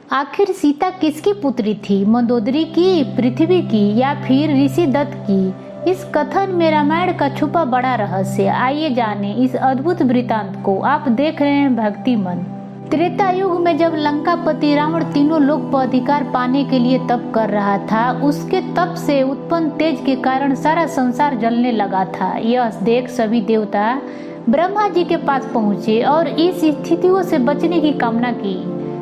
आखिर सीता किसकी पुत्री थी, मंदोदरी की, पृथ्वी की या फिर ऋषि दत्त की? इस कथन में रामायण का छुपा बड़ा रहस्य। आइए जाने इस अद्भुत वृतांत को। आप देख रहे हैं भक्ति मन। त्रेता युग में जब लंकापति रावण तीनों लोक पर अधिकार पाने के लिए तप कर रहा था, उसके तप से उत्पन्न तेज के कारण सारा संसार जलने लगा था। यह देख सभी देवता ब्रह्मा जी के पास पहुँचे और इस स्थितियों से बचने की कामना की।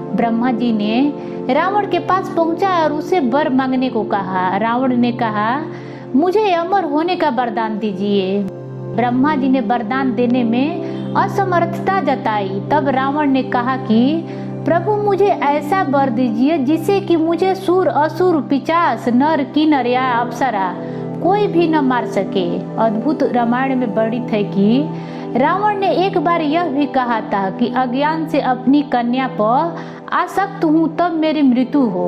ब्रह्मा जी ने रावण के पास पहुंचा और उसे वर मांगने को कहा। रावण ने कहा, मुझे अमर होने का वरदान दीजिए। ब्रह्मा जी ने वरदान देने में असमर्थता जताई। तब रावण ने कहा कि प्रभु मुझे ऐसा वर दीजिए जिससे कि मुझे सूर, असुर, पिशाच, नर, किन्नर या अप्सरा कोई भी न मार सके। अद्भुत रामायण में वर्णित है कि रावण ने एक बार यह भी कहा था कि अज्ञान से अपनी कन्या पर आसक्त हूँ तब मेरी मृत्यु हो।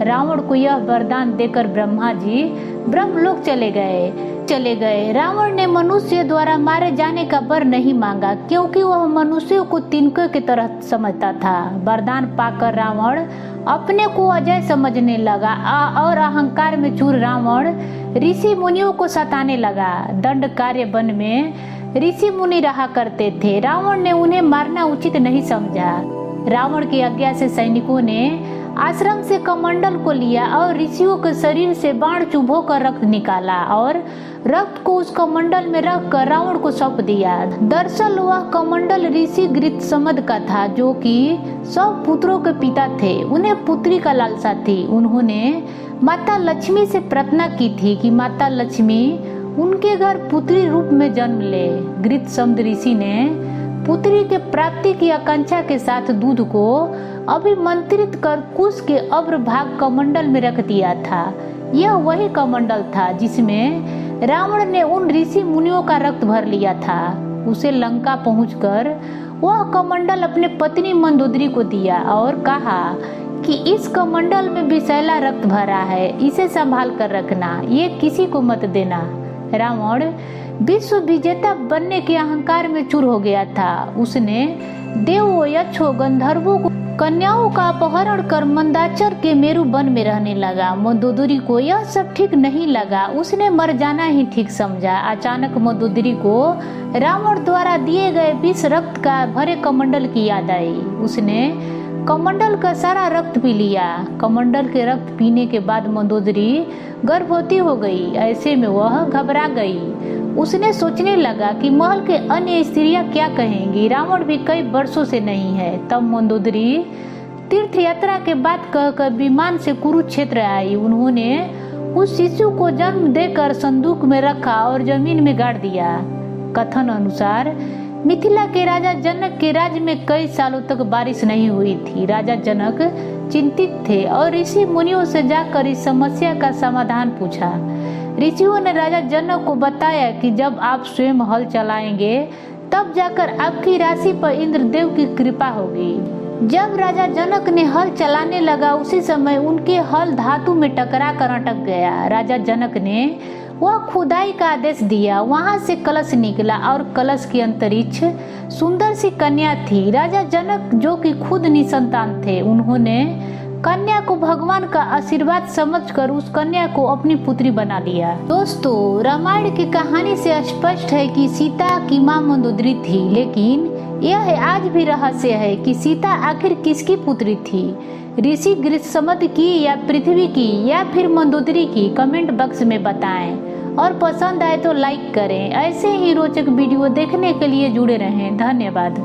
रावण को यह वरदान देकर ब्रह्मा जी ब्रह्मलोक चले गए। रावण ने मनुष्य द्वारा मारे जाने का वर नहीं मांगा, क्योंकि वह मनुष्यों को तिनके की तरह समझता था। वरदान पाकर रावण अपने को अजय समझने लगा और अहंकार में चूर रावण ऋषि मुनियों को सताने लगा। दंड कार्य वन में ऋषि मुनि रहा करते थे। रावण ने उन्हें मारना उचित नहीं समझा। रावण की आज्ञा से सैनिकों ने आश्रम से कमंडल को लिया और ऋषियों के शरीर से बाण चुभो कर रक्त निकाला और रक्त को उस कमंडल में रखकर रावण को सौंप दिया। दरअसल वह कमंडल ऋषि गृत्समद का था, जो कि 100 पुत्रों के पिता थे। उन्हें पुत्री का लालसा थी। उन्होंने माता लक्ष्मी से प्रार्थना की थी कि माता लक्ष्मी उनके घर पुत्री रूप में जन्म ले। गृत्समद ऋषि ने पुत्री के प्राप्ति की आकांक्षा के साथ दूध को अभिमंत्रित कर कुश के अभ्र भाग कमंडल में रख दिया था। यह वही कमंडल था जिसमें रावण ने उन ऋषि मुनियों का रक्त भर लिया था। उसे लंका पहुंचकर वह कमंडल अपने पत्नी मंदोदरी को दिया और कहा कि इस कमंडल में विषैला रक्त भरा है, इसे संभाल कर रखना, ये किसी को मत देना। रावण विश्व विजेता बनने के अहंकार में चूर हो गया था। उसने देवों, यक्षों, गंधर्वों को कन्याओं का अपहरण कर मंदाचर के मेरु वन में रहने लगा। मंदोदरी को यह सब ठीक नहीं लगा। उसने मर जाना ही ठीक समझा। अचानक मंदोदरी को रावण द्वारा दिए गए विष रक्त का भरे कमंडल की याद आई। उसने कमंडल का सारा रक्त पी लिया। कमंडल के रक्त पीने के बाद मंदोदरी गर्भवती हो गई। ऐसे में वह घबरा गई। उसने सोचने लगा कि महल के अन्य स्त्रियां क्या कहेंगी। रावण भी कई वर्षों से नहीं है। तब मंदोदरी तीर्थ यात्रा के बाद कहकर विमान से कुरुक्षेत्र आई। उन्होंने उस शिशु को जन्म देकर संदूक में रखा और जमीन में गाड़ दिया। कथन अनुसार मिथिला के राजा जनक के राज्य में कई सालों तक बारिश नहीं हुई थी। राजा जनक चिंतित थे और ऋषि मुनियों से जाकर इस समस्या का समाधान पूछा। ऋषियों ने राजा जनक को बताया कि जब आप स्वयं हल चलाएंगे तब जाकर आपकी राशि पर इंद्रदेव की कृपा होगी। जब राजा जनक ने हल चलाने लगा, उसी समय उनके हल धातु में टकरा कर अटक गया। राजा जनक ने वह खुदाई का आदेश दिया। वहां से कलश निकला और कलश की अंतरिक्ष सुंदर सी कन्या थी। राजा जनक, जो कि खुद निसंतान थे, उन्होंने कन्या को भगवान का आशीर्वाद समझकर उस कन्या को अपनी पुत्री बना लिया। दोस्तों, रामायण की कहानी से स्पष्ट है कि सीता की मां मंदोदरी थी, लेकिन यह आज भी रहस्य है कि सीता आखिर किसकी पुत्री थी, ऋषि गृत्समद की या पृथ्वी की या फिर मंदोदरी की? कमेंट बॉक्स में बताएं और पसंद आए तो लाइक करें। ऐसे ही रोचक वीडियो देखने के लिए जुड़े रहें। धन्यवाद।